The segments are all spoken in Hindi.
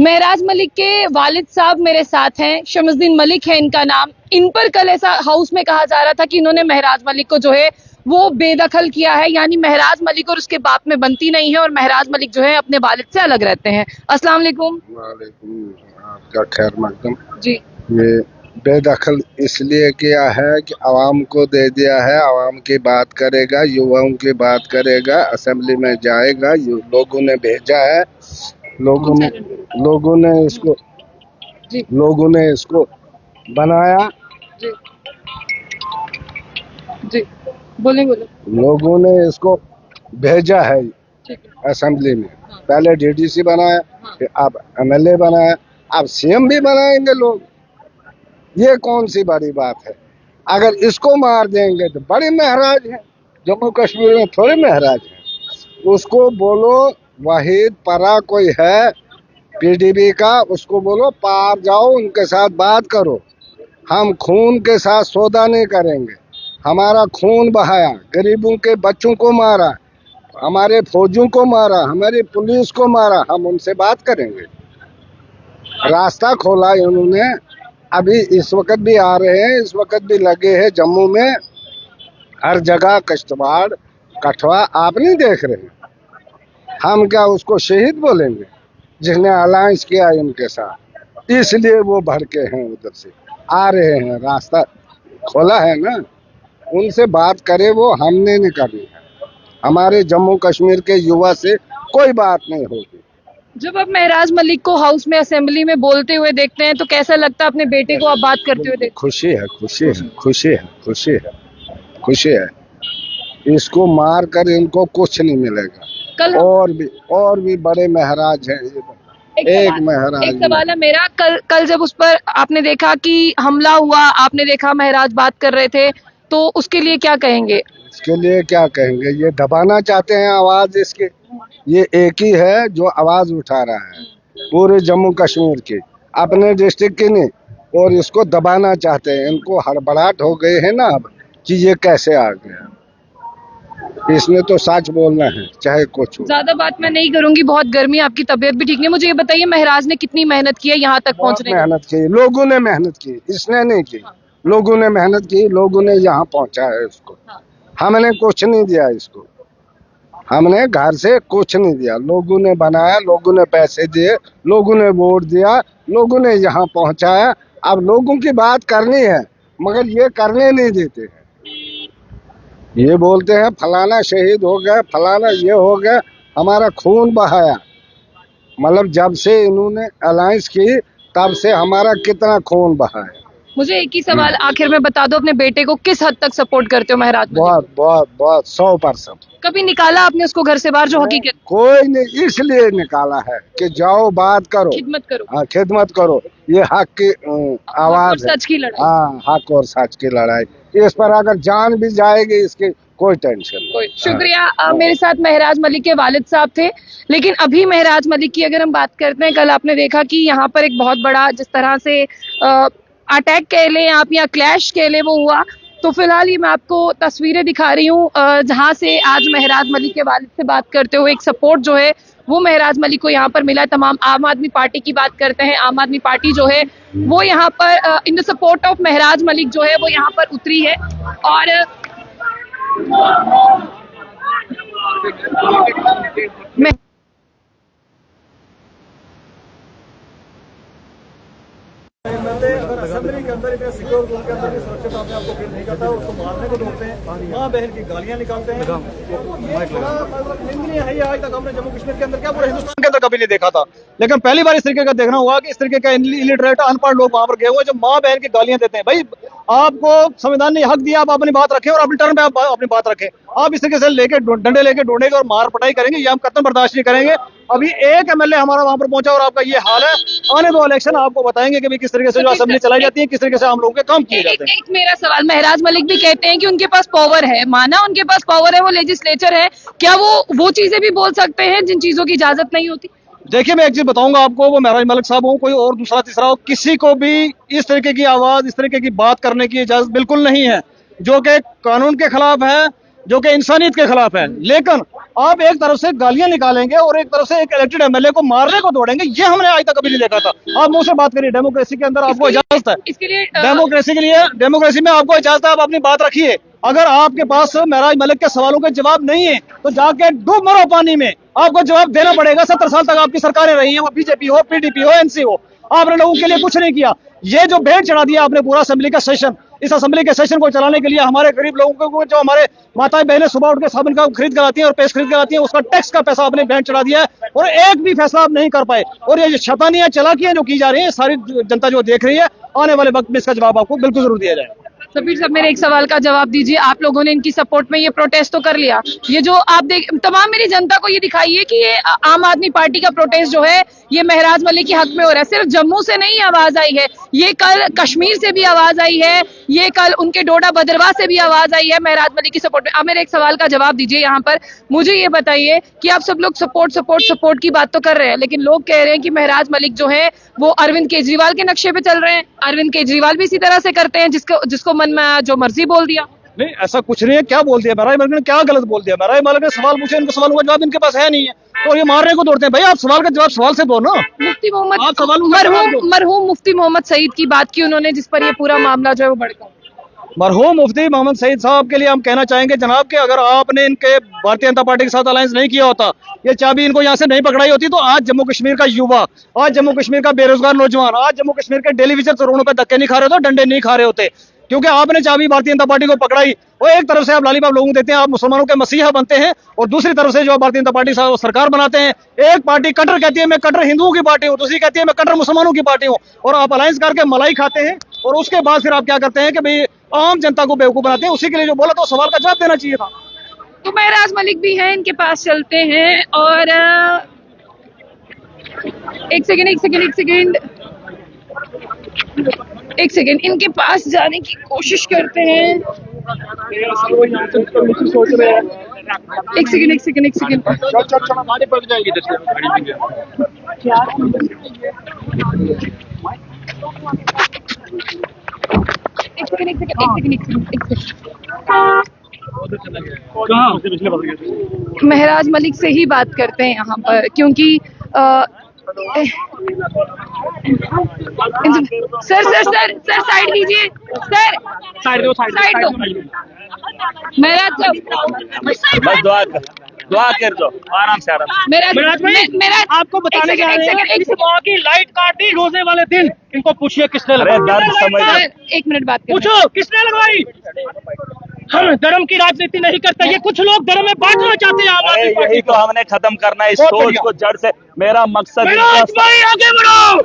महराज मलिक के वालिद साहब मेरे साथ हैं, शमसुद्दीन मलिक है इनका नाम। इन पर कल ऐसा हाउस में कहा जा रहा था कि इन्होंने महराज मलिक को जो है वो बेदखल किया है, यानी महराज मलिक और उसके बाप में बनती नहीं है और महराज मलिक जो है अपने वालिद से अलग रहते हैं। अस्सलाम वालेकुम। वालेकुम, आपका खैर मकदम। जी। ये बेदखल इसलिए किया है कि आवाम को दे दिया है, आवाम की बात करेगा, युवाओं की बात करेगा, असेंबली में जाएगा। लोगों ने भेजा है, लोगों ने इसको जी। लोगों ने इसको बनाया। जी। जी। बोले बोले। लोगों ने इसको भेजा है ठीक है। असेंबली में। हाँ। पहले डीडीसी बनाया, हाँ। फिर अब एमएलए बनाया, अब सीएम भी बनाएंगे लोग। ये कौन सी बड़ी बात है? अगर इसको मार देंगे तो बड़े महराज हैं। जम्मू कश्मीर में थोड़े महराज हैं। उसको बोलो वाहिद परा कोई है पीडीपी का, उसको बोलो पार जाओ, उनके साथ बात करो। हम खून के साथ सौदा नहीं करेंगे। हमारा खून बहाया, गरीबों के बच्चों को मारा, हमारे फौजियों को मारा, हमारी पुलिस को मारा, हम उनसे बात करेंगे। रास्ता खोला उन्होंने। अभी इस वक्त भी आ रहे हैं, इस वक्त भी लगे हैं जम्मू में, हर जगह किश्तवाड़ कठवा आप नहीं देख रहे। हम क्या उसको शहीद बोलेंगे जिसने अलायंस किया इनके साथ? इसलिए वो भड़के हैं, उधर से आ रहे हैं, रास्ता खोला है ना, उनसे बात करे। वो हमने नहीं करनी है। हमारे जम्मू कश्मीर के युवा से कोई बात नहीं होगी। जब आप महराज मलिक को हाउस में असेंबली में बोलते हुए देखते हैं तो कैसा लगता है? अपने बेटे को आप बात करते हुए देखते खुशी है, खुशी है, खुशी है, खुशी है, खुशी है। इसको मार कर इनको कुछ नहीं मिलेगा। कल और भी बड़े महराज हैं। एक महराज एक सवाल है मेरा, कल जब उस पर आपने देखा कि हमला हुआ, आपने देखा महराज बात कर रहे थे, तो उसके लिए क्या कहेंगे? इसके लिए क्या कहेंगे? ये दबाना चाहते हैं आवाज इसके। ये एक ही है जो आवाज उठा रहा है पूरे जम्मू कश्मीर की, अपने डिस्ट्रिक्ट की नहीं, और इसको दबाना चाहते हैं। इनको हड़बड़ाहट हो गए है ना अब कि ये कैसे आ गया। इसने तो सच बोलना है चाहे कुछ हो। ज्यादा बात मैं नहीं करूंगी, बहुत गर्मी, आपकी तबीयत भी ठीक नहीं। मुझे ये बताइए महराज ने कितनी मेहनत की है यहाँ तक पहुँचने की? मेहनत की, लोगों ने मेहनत की, इसने नहीं की। लोगों ने मेहनत की, लोगों ने यहाँ पहुँचा है इसको। हमने कुछ नहीं दिया इसको, हमने घर से कुछ नहीं दिया। लोगों ने बनाया, लोगों ने पैसे दिए, लोगों ने वोट दिया, लोगों ने यहाँ पहुँचाया। अब लोगों की बात करनी है मगर ये करने नहीं देते हैं। ये बोलते हैं फलाना शहीद हो गया, फलाना ये हो गया। हमारा खून बहाया, मतलब जब से इन्होंने अलायंस की तब से हमारा कितना खून बहाया। मुझे एक ही सवाल आखिर में बता दो, अपने बेटे को किस हद तक सपोर्ट करते हो महराज मलिक? बहुत बहुत बहुत 100%। कभी निकाला आपने उसको घर से बाहर, जो हकीकत? कोई नहीं, इसलिए निकाला है कि जाओ बात करो, खिदमत करो। हाँ खिदमत करो। ये हक की आवाज है, सच की लड़ाई। हाँ हक और सच की लड़ाई। इस पर अगर जान भी जाएगी इसकी कोई टेंशन नहीं। शुक्रिया। मेरे साथ महराज मलिक के वालिद साहब थे। लेकिन अभी महराज मलिक की अगर हम बात करते हैं, कल आपने देखा कि यहाँ पर एक बहुत बड़ा जिस तरह से अटैक कह लें आप या क्लैश कह लें वो हुआ। तो फिलहाल ये मैं आपको तस्वीरें दिखा रही हूँ जहाँ से आज महराज मलिक के वालिद से बात करते हुए एक सपोर्ट जो है वो महराज मलिक को यहाँ पर मिला है। तमाम आम आदमी पार्टी की बात करते हैं, आम आदमी पार्टी जो है वो यहाँ पर इन द सपोर्ट ऑफ महराज मलिक जो है वो यहाँ पर उतरी है। और मैं अगर असेंबली के अंदर इतने सिक्योर जोन के अंदर भी सुरक्षित अपने आपको फील नहीं करता, उसको मारने को ढूंढते हैं, माँ बहन की गालियां निकालते हैं। ये थोड़ा निंदनीय है। आज तक हमने जम्मू कश्मीर के अंदर क्या पूरे हिंदुस्तान के अंदर कभी नहीं देखा था, लेकिन पहली बार इस तरीके का देखना हुआ कि इस तरीके का इलिटरेट अनपढ़ लोग वहां पर गए हुए जो माँ बहन की गालियां देते हैं। भाई आपको संविधान ने हक दिया, आप अपनी बात रखें और अपनी टर्म पे आप अपनी बात रखें। आप इस तरीके से लेके डंडे लेके ढूंढेंगे और मार पटाई करेंगे, ये हम कतई बर्दाश्त नहीं करेंगे। अभी एक एमएलए हमारा वहां पर पहुंचा और आपका ये हाल है। आने दो इलेक्शन, आपको बताएंगे कि किस तरीके से जो असेंबली चलाई जाती है, किस तरीके से हम लोगों के काम किए जाते हैं। एक मेरा सवाल, महराज मलिक भी कहते हैं कि उनके पास पावर है, माना उनके पास पावर है, वो लेजिस्लेचर है, क्या वो चीजें भी बोल सकते हैं जिन चीजों की इजाजत नहीं होती? देखिए मैं एक चीज बताऊंगा आपको, वो महराज मलिक साहब हो, कोई और दूसरा तीसरा हो, किसी को भी इस तरीके की आवाज, इस तरीके की बात करने की इजाजत बिल्कुल नहीं है, जो कि कानून के खिलाफ है जो कि इंसानियत के खिलाफ है। लेकिन आप एक तरफ से गालियां निकालेंगे और एक तरफ से एक इलेक्टेड एमएलए को मारने को दौड़ेंगे, ये हमने आज तक कभी नहीं देखा था। आप मुंह से बात करिए, डेमोक्रेसी के अंदर आपको इजाजत है, इसके लिए डेमोक्रेसी में आपको इजाजत है, आप अपनी बात रखिए। अगर आपके पास महराज मलिक के सवालों के जवाब नहीं है तो जाके डूब मरो पानी में, आपको जवाब देना पड़ेगा। 70 साल तक आपकी सरकारें रही हैं, वो बीजेपी हो, पीडीपी हो, एनसी हो, आपने लोगों के लिए कुछ नहीं किया। ये जो भेंट चढ़ा दिया आपने पूरा असेंबली का सेशन, इस असेंबली के सेशन को चलाने के लिए हमारे गरीब लोगों को, जो हमारे माताएं बहनें सुबह उठ के साबुन का खरीद कराती हैं और पेस्ट खरीद कराती हैं, उसका टैक्स का पैसा आपने भेंट चढ़ा दिया है और एक भी फैसला आप नहीं कर पाए। और ये शैतानियां चालाकियां जो की जा रही है, सारी जनता जो देख रही है, आने वाले वक्त में इसका जवाब आपको बिल्कुल जरूर दिया जाए। सफीर साहब, मेरे एक सवाल का जवाब दीजिए। आप लोगों ने इनकी सपोर्ट में ये प्रोटेस्ट तो कर लिया, ये जो आप देख, तमाम मेरी जनता को ये दिखाइए कि ये आम आदमी पार्टी का प्रोटेस्ट जो है ये महराज मलिक के हक में हो रहा है। सिर्फ जम्मू से नहीं आवाज आई है, ये कल कश्मीर से भी आवाज आई है, ये कल उनके डोडा भद्रवाह से भी आवाज आई है महराज मलिक की सपोर्ट में। अब मेरे एक सवाल का जवाब दीजिए यहाँ पर, मुझे ये बताइए कि आप सब लोग सपोर्ट की बात तो कर रहे हैं, लेकिन लोग कह रहे हैं कि महराज मलिक जो है वो अरविंद केजरीवाल के नक्शे पे चल रहे हैं। अरविंद केजरीवाल भी इसी तरह से करते हैं, जिसको मन में जो मर्जी बोल दिया। नहीं, ऐसा कुछ नहीं है। क्या बोल दिया महराज मलिक ने, क्या गलत बोल दिया? महराज मलिक ने सवाल पूछे, इनको सवालों का जवाब इनके पास है नहीं है, और ये मारने को दौड़ते हैं। भाई आप सवाल का जवाब सवाल से दो ना। मुफ्ती मोहम्मद मरहूम मुफ्ती मोहम्मद सईद की बात की उन्होंने, जिस पर ये पूरा मामला जो है वो भड़का। मरहूम मुफ्ती मोहम्मद सईद साहब के लिए हम कहना चाहेंगे जनाब कि अगर आपने इनके भारतीय जनता पार्टी के साथ अलायंस नहीं किया होता, ये चाबी इनको यहाँ से नहीं पकड़ाई होती, तो आज जम्मू कश्मीर का युवा, आज जम्मू कश्मीर का बेरोजगार नौजवान, आज जम्मू कश्मीर के डेली विजर रोडों पे धक्के नहीं खा रहे होते, डंडे नहीं खा रहे होते, क्योंकि आपने चाबी भारतीय जनता पार्टी को पकड़ाई। और एक तरफ से आप लालीपाप लोगों को देते हैं, आप मुसलमानों के मसीहा बनते हैं, और दूसरी तरफ से जो भारतीय जनता पार्टी सरकार बनाते हैं, एक पार्टी कट्टर कहती है मैं कट्टर हिंदुओं की पार्टी हूँ, दूसरी कहती है मैं कट्टर मुसलमानों की पार्टी हूँ, और आप अलायंस करके मलाई खाते हैं। और उसके बाद फिर आप क्या करते हैं कि भाई आम जनता को बेवकूफ बनाते हैं। उसी के लिए जो बोला तो सवाल का जवाब देना चाहिए था। तो महराज मलिक भी हैं, इनके पास चलते हैं और एक सेकेंड इनके पास जाने की कोशिश करते हैं। एक सेकेंड महराज मलिक से ही बात करते हैं यहाँ पर, क्योंकि सर साइड दीजिए, सर साइड दो। महराज दुआ कर दो, आराम से महराज आपको बताने के की लाइट काट दी रोजे वाले दिन, इनको पूछिए किसने लगाई। एक मिनट बात पूछो किसने लगवाई। हम धर्म की राजनीति नहीं करते, ये कुछ लोग धर्म में बांटना चाहते हैं। अरे यही तो हमने खत्म करना है, इस सोच को जड़ से। मेरा मकसद आगे बढ़ो।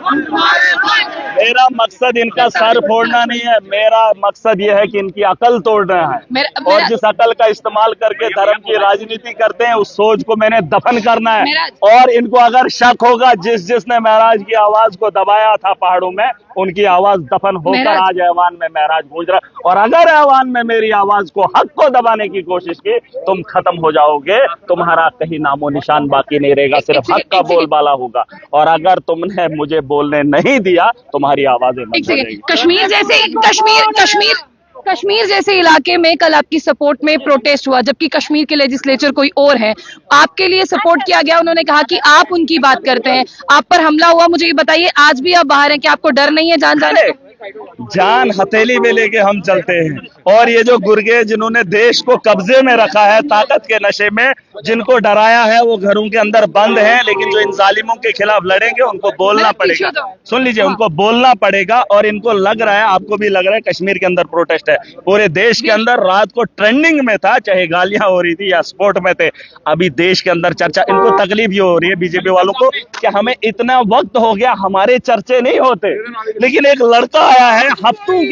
मेरा मकसद इनका सर फोड़ना नहीं है, मेरा मकसद ये है कि इनकी अकल तोड़ना है। और जिस अकल का इस्तेमाल करके धर्म की राजनीति करते हैं, उस सोच को मैंने दफन करना है। और इनको अगर शक होगा, जिसने महराज की आवाज को दबाया था पहाड़ों में, उनकी आवाज दफन होकर आज ऐवान में महराज गूंज रहा। और अगर ऐवान में मेरी आवाज को, हक को दबाने की कोशिश की, तुम खत्म हो जाओगे, तुम्हारा कहीं नामो निशान बाकी नहीं रहेगा, सिर्फ हक का बोलबाला होगा। और अगर तुमने मुझे बोलने नहीं दिया, तुम्हारी आवाजें बंद हो जाएगी। कश्मीर जैसे इलाके में कल आपकी सपोर्ट में प्रोटेस्ट हुआ, जबकि कश्मीर के लेजिस्लेचर कोई और है, आपके लिए सपोर्ट किया गया। उन्होंने कहा कि आप उनकी बात करते हैं, आप पर हमला हुआ। मुझे ये बताइए, आज भी आप बाहर हैं, कि आपको डर नहीं है जान जाने? जान हथेली में लेके हम चलते हैं। और ये जो गुर्गे जिन्होंने देश को कब्जे में रखा है ताकत के नशे में, जिनको डराया है, वो घरों के अंदर बंद हैं। लेकिन जो इन जालिमों के खिलाफ लड़ेंगे, उनको बोलना पड़ेगा। सुन लीजिए, उनको बोलना पड़ेगा। और इनको लग रहा है, आपको भी लग रहा है, कश्मीर के अंदर प्रोटेस्ट है, पूरे देश के अंदर रात को ट्रेंडिंग में था, चाहे गालियां हो रही थी या स्पोर्ट में थे। अभी देश के अंदर चर्चा, इनको तकलीफ ये हो रही है बीजेपी वालों को कि हमें इतना वक्त हो गया, हमारे चर्चे नहीं होते। लेकिन एक लड़का आया है, हफ्तों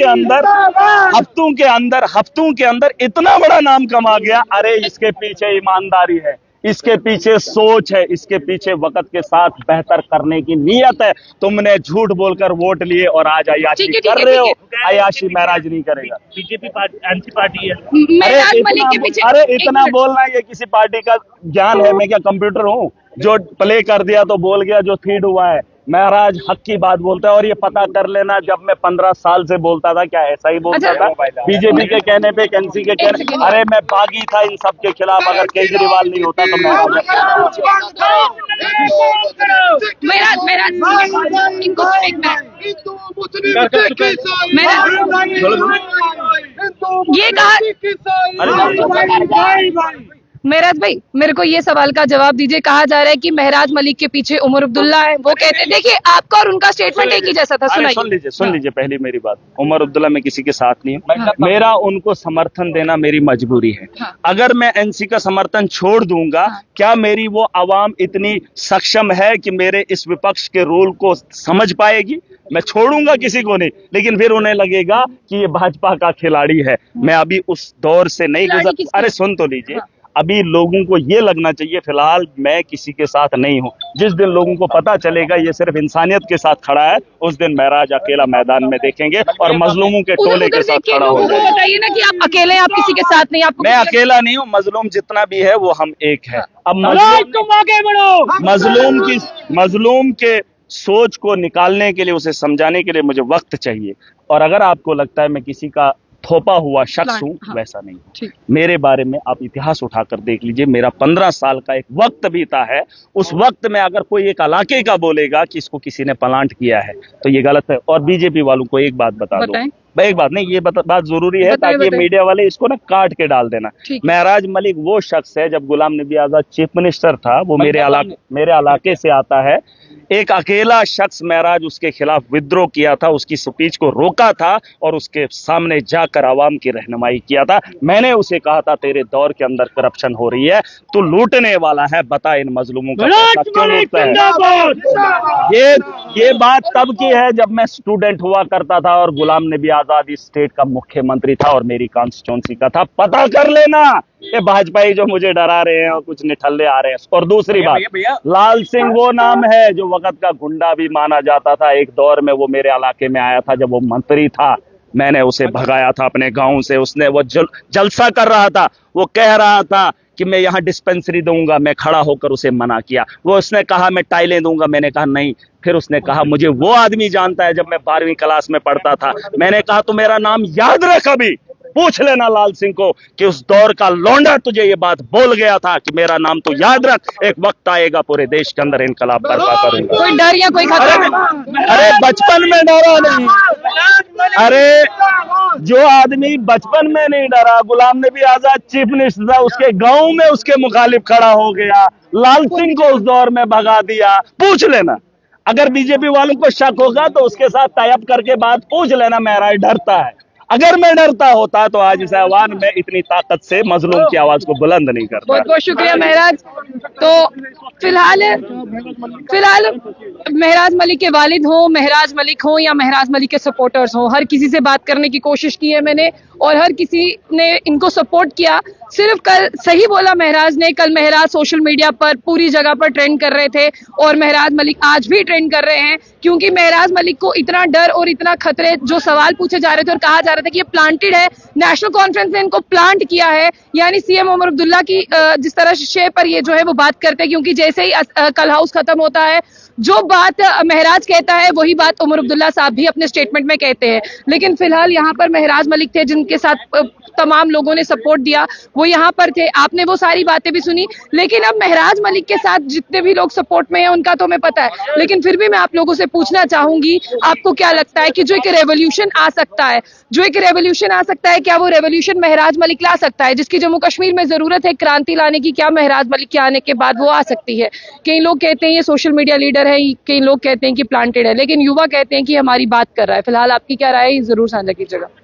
के अंदर इतना बड़ा नाम कमा गया। अरे इसके पीछे ईमानदारी है, इसके पीछे सोच है, इसके पीछे वक्त के साथ बेहतर करने की नीयत है। तुमने झूठ बोलकर वोट लिए और आज अयाशी कर रहे हो। अयाशी महराज नहीं करेगा, बीजेपी एंटी पार्टी है। अरे इतना बोलना ये किसी पार्टी का ज्ञान है? मैं क्या कंप्यूटर हूँ जो प्ले कर दिया तो बोल गया, जो फीड हुआ है? महराज हक की बात बोलता है, और ये पता कर लेना जब मैं 15 साल से बोलता था क्या ऐसा ही बोलता था? बीजेपी के कहने पे, एनसी के कहने, अरे मैं बागी था इन सब के खिलाफ। अगर केजरीवाल नहीं होता तो ये कहा महराज भाई, मेरे को ये सवाल का जवाब दीजिए। कहा जा रहा है कि महराज मलिक के पीछे उमर अब्दुल्ला है। वो कहते हैं, देखिए आपका और उनका स्टेटमेंट एक ही जैसा था। सुन लीजिए पहली मेरी बात। उमर अब्दुल्ला मैं किसी के साथ नहीं हूँ। मेरा उनको समर्थन देना मेरी मजबूरी है। अगर मैं एनसी का समर्थन छोड़ दूंगा, क्या मेरी वो आवाम इतनी सक्षम है कि मेरे इस विपक्ष के रोल को समझ पाएगी? मैं छोड़ूंगा किसी को नहीं, लेकिन फिर उन्हें लगेगा कि ये भाजपा का खिलाड़ी है। मैं अभी उस दौर से नहीं गुजर। अरे सुन तो लीजिए, अभी लोगों को ये लगना चाहिए फिलहाल मैं किसी के साथ नहीं हूँ। जिस दिन लोगों को पता चलेगा ये सिर्फ इंसानियत के साथ खड़ा है, उस दिन महराज अकेला मैदान में देखेंगे और मजलूमों के टोले के साथ खड़ा हो जाएगा। बताइए ना कि आप अकेले हैं, आप किसी के साथ नहीं। आपको मैं अकेला नहीं हूँ, मजलूम जितना भी है वो हम एक है। अब मजलूम के सोच को निकालने के लिए, उसे समझाने के लिए मुझे वक्त चाहिए। और अगर आपको लगता है मैं किसी का थोपा हुआ शख्स हूँ, वैसा नहीं हूँ। मेरे बारे में आप इतिहास उठाकर देख लीजिए। मेरा 15 साल का एक वक्त बीता है। उस वक्त में अगर कोई एक इलाके का बोलेगा कि इसको किसी ने प्लांट किया है तो ये गलत है। और बीजेपी वालों को एक बात बता दो, एक बात नहीं, ये बात जरूरी है ताकि मीडिया वाले इसको ना काट के डाल देना। महराज मलिक वो शख्स है, जब गुलाम नबी आजाद चीफ मिनिस्टर था, वो मेरे इलाके से आता है। एक अकेला शख्स महराज उसके खिलाफ विद्रोह किया था, उसकी स्पीच को रोका था और उसके सामने जाकर आवाम की रहनुमाई किया था। मैंने उसे कहा था तेरे दौर के अंदर करप्शन हो रही है, तू लूटने वाला है, बता इन मजलूमों का पैसा क्यों लूटता है? ये बात तब की है जब मैं स्टूडेंट हुआ करता था और गुलाम नबी आजाद इस स्टेट का मुख्यमंत्री था और मेरी कॉन्स्टिट्यूंसी का था। पता कर लेना, ये भाजपाई जो मुझे डरा रहे हैं और कुछ निठल्ले आ रहे हैं। और दूसरी बात, लाल सिंह वो नाम है जो वक्त का गुंडा भी माना जाता था। एक दौर में वो मेरे इलाके में आया था जब वो मंत्री था, मैंने उसे भगाया था अपने गांव से। उसने वो जलसा कर रहा था, वो कह रहा था कि मैं यहाँ डिस्पेंसरी दूंगा, मैं खड़ा होकर उसे मना किया। वो उसने कहा मैं टाइलें दूंगा, मैंने कहा नहीं। फिर उसने कहा मुझे वो आदमी जानता है, जब मैं 12वीं क्लास में पढ़ता था। मैंने कहा तो मेरा नाम याद रख, अभी पूछ लेना लाल सिंह को कि उस दौर का लौंडा तुझे ये बात बोल गया था कि मेरा नाम तो याद रख, एक वक्त आएगा पूरे देश के अंदर इनकलाब बर्पा करूंगा। कोई डर या कोई खतरा? अरे बचपन में डरा नहीं। अरे जो आदमी बचपन में नहीं डरा, गुलाम नबी आजाद चीफ मिनिस्टर था, उसके गांव में उसके मुखालिफ खड़ा हो गया, लाल सिंह को उस दौर में भगा दिया। पूछ लेना, अगर बीजेपी वालों को शक होगा तो उसके साथ टाई अप करके बात पूछ लेना। महराज डरता है, अगर मैं डरता होता तो आज इस ऐवान में इतनी ताकत से मजलूम की आवाज को बुलंद नहीं करता। बहुत बहुत शुक्रिया महराज। तो फिलहाल महराज मलिक के वालिद हो, महराज मलिक हो या महराज मलिक के सपोर्टर्स हो, हर किसी से बात करने की कोशिश की है मैंने और हर किसी ने इनको सपोर्ट किया। सिर्फ कल सही बोला महराज ने। कल महराज सोशल मीडिया पर पूरी जगह पर ट्रेंड कर रहे थे और महराज मलिक आज भी ट्रेंड कर रहे हैं, क्योंकि महराज मलिक को इतना डर और इतना खतरे, जो सवाल पूछे जा रहे थे और कहा जा रहा था कि ये प्लांटेड है, नेशनल कॉन्फ्रेंस ने इनको प्लांट किया है, यानी सीएम उमर अब्दुल्ला की जिस तरह शे पर ये जो है वो बात करते हैं, क्योंकि जैसे ही कल हाउस खत्म होता है जो बात महराज कहता है वही बात उमर अब्दुल्ला साहब भी अपने स्टेटमेंट में कहते हैं। लेकिन फिलहाल यहाँ पर महराज मलिक थे जिनके साथ तमाम लोगों ने सपोर्ट दिया, वो यहाँ पर थे। आपने वो सारी बातें भी सुनी। लेकिन अब महराज मलिक के साथ जितने भी लोग सपोर्ट में हैं उनका तो हमें पता है, लेकिन फिर भी मैं आप लोगों से पूछना चाहूंगी, आपको क्या लगता है कि जो एक रेवोल्यूशन आ सकता है, क्या वो रेवोल्यूशन महराज मलिक ला सकता है, जिसकी जम्मू कश्मीर में जरूरत है क्रांति लाने की? क्या महराज मलिक के आने के बाद वो आ सकती है? कई लोग कहते हैं ये सोशल मीडिया लीडर है, कई लोग कहते हैं कि प्लांटेड है, लेकिन युवा कहते हैं कि हमारी बात कर रहा है। फिलहाल आपकी क्या राय है, जरूर साझा कीजिएगा।